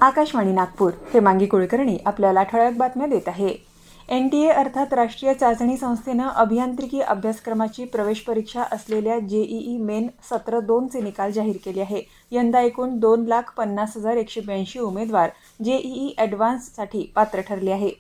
आकाशवाणी नागपूर हेमांगी कुलकर्णी आपल्याला ठळक बातम्या देत आहे. NTA अर्थात राष्ट्रीय चाचणी संस्थेनं अभियांत्रिकी अभ्यासक्रमाची प्रवेश परीक्षा असलेल्या JEE मेन सत्र 2 चे निकाल जाहीर केले आहे. यंदा एकूण 2,50,182 उमेदवार JEE ॲडव्हान्ससाठी पात्र ठरले आहे.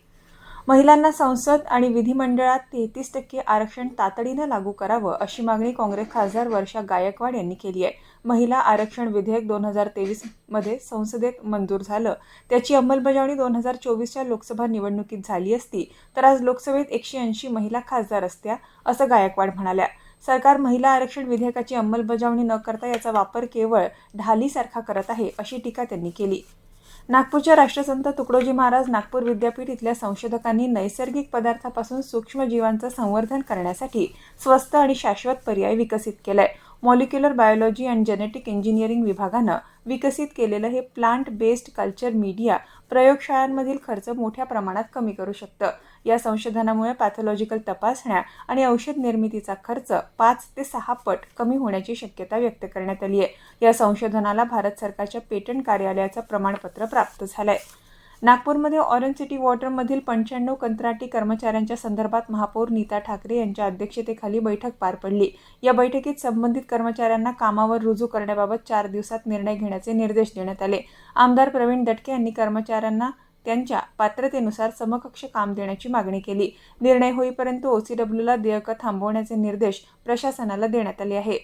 महिलांना संसद आणि विधिमंडळात 33% आरक्षण तातडीनं लागू करावं अशी मागणी काँग्रेस खासदार वर्षा गायकवाड यांनी केली आहे. महिला आरक्षण विधेयक 2023 मध्ये संसदेत मंजूर झालं. त्याची अंमलबजावणी 2024च्या लोकसभा निवडणुकीत झाली असती तर आज लोकसभेत 180 महिला खासदार असत्या, असं गायकवाड म्हणाल्या. सरकार महिला आरक्षण विधेयकाची अंमलबजावणी न करता याचा वापर केवळ ढालीसारखा करत आहे, अशी टीका त्यांनी केली. नागपूरच्या राष्ट्रसंत तुकडोजी महाराज नागपूर विद्यापीठ इथल्या संशोधकांनी नैसर्गिक पदार्थापासून सूक्ष्मजीवांचं संवर्धन करण्यासाठी स्वस्त आणि शाश्वत पर्याय विकसित केलाय. Molecular biology and genetic engineering विभागानं विकसित केलेलं हे प्लांट बेस्ड कल्चर मीडिया प्रयोगशाळांमधील खर्च मोठ्या प्रमाणात कमी करू शकतं. या संशोधनामुळे पॅथॉलॉजिकल तपासण्या आणि औषध निर्मितीचा खर्च 5 ते 6 पट कमी होण्याची शक्यता व्यक्त करण्यात आली आहे. या संशोधनाला भारत सरकारच्या पेटंट कार्यालयाचं प्रमाणपत्र प्राप्त झालंय. नागपूरमध्ये ऑरेंज सिटी वॉटरमधील 95 कंत्राटी कर्मचाऱ्यांच्या संदर्भात महापौर नीता ठाकरे यांच्या अध्यक्षतेखाली बैठक पार पडली. या बैठकीत संबंधित कर्मचाऱ्यांना कामावर रुजू करण्याबाबत 4 दिवसात निर्णय घेण्याचे निर्देश देण्यात आले. आमदार प्रवीण दटके यांनी कर्मचाऱ्यांना त्यांच्या पात्रतेनुसार समकक्ष काम देण्याची मागणी केली. निर्णय होईपर्यंत OCWला देयकं थांबवण्याचे निर्देश प्रशासनाला देण्यात आले आहे.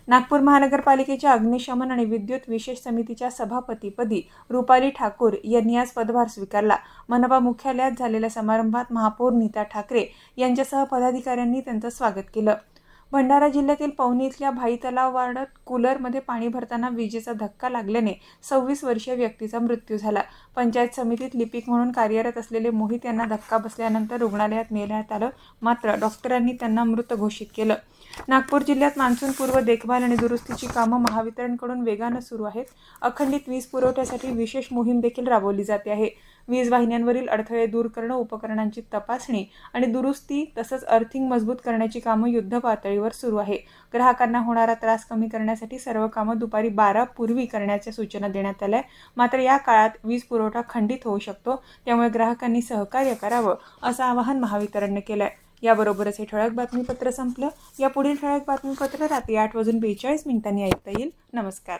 नागपूर महानगरपालिकेच्या अग्निशमन आणि विद्युत विशेष समितीच्या सभापतीपदी रुपाली ठाकूर यांनी आज पदभार स्वीकारला. मनपा मुख्यालयात झालेल्या समारंभात महापौर नीता ठाकरे यांच्यासह पदाधिकाऱ्यांनी त्यांचं स्वागत केलं. भंडारा जिल्ह्यातील पवनी इथल्या भाई तलाव वार्डात कूलरमध्ये पाणी भरताना विजेचा धक्का लागल्याने 26 वर्षीय व्यक्तीचा मृत्यू झाला. पंचायत समितीत लिपिक म्हणून कार्यरत असलेले मोहित यांना धक्का बसल्यानंतर रुग्णालयात नेण्यात आलं, मात्र डॉक्टरांनी त्यांना मृत घोषित केलं. नागपूर जिल्ह्यात मान्सूनपूर्व देखभाल आणि दुरुस्तीची कामं महावितरणकडून वेगानं सुरू आहेत. अखंडित वीज पुरवठ्यासाठी विशेष मोहीम देखील राबवली जाते आहे. वीज वाहिन्यांवरील अडथळे दूर करणं, उपकरणांची तपासणी आणि दुरुस्ती तसंच अर्थिंग मजबूत करण्याची कामं युद्धपातळीवर सुरू आहे. ग्राहकांना होणारा त्रास कमी करण्यासाठी सर्व कामं दुपारी 12 पूर्वी करण्याच्या सूचना देण्यात आल्या. मात्र या काळात वीज पुरवठा खंडित होऊ शकतो, त्यामुळे ग्राहकांनी सहकार्य करावं असं आवाहन महावितरणने केलं आहे. याबरोबरच हे ठळक बातमीपत्र संपलं. या पुढील ठळक बातमीपत्र रात्री 8:42 ऐकता येईल. नमस्कार.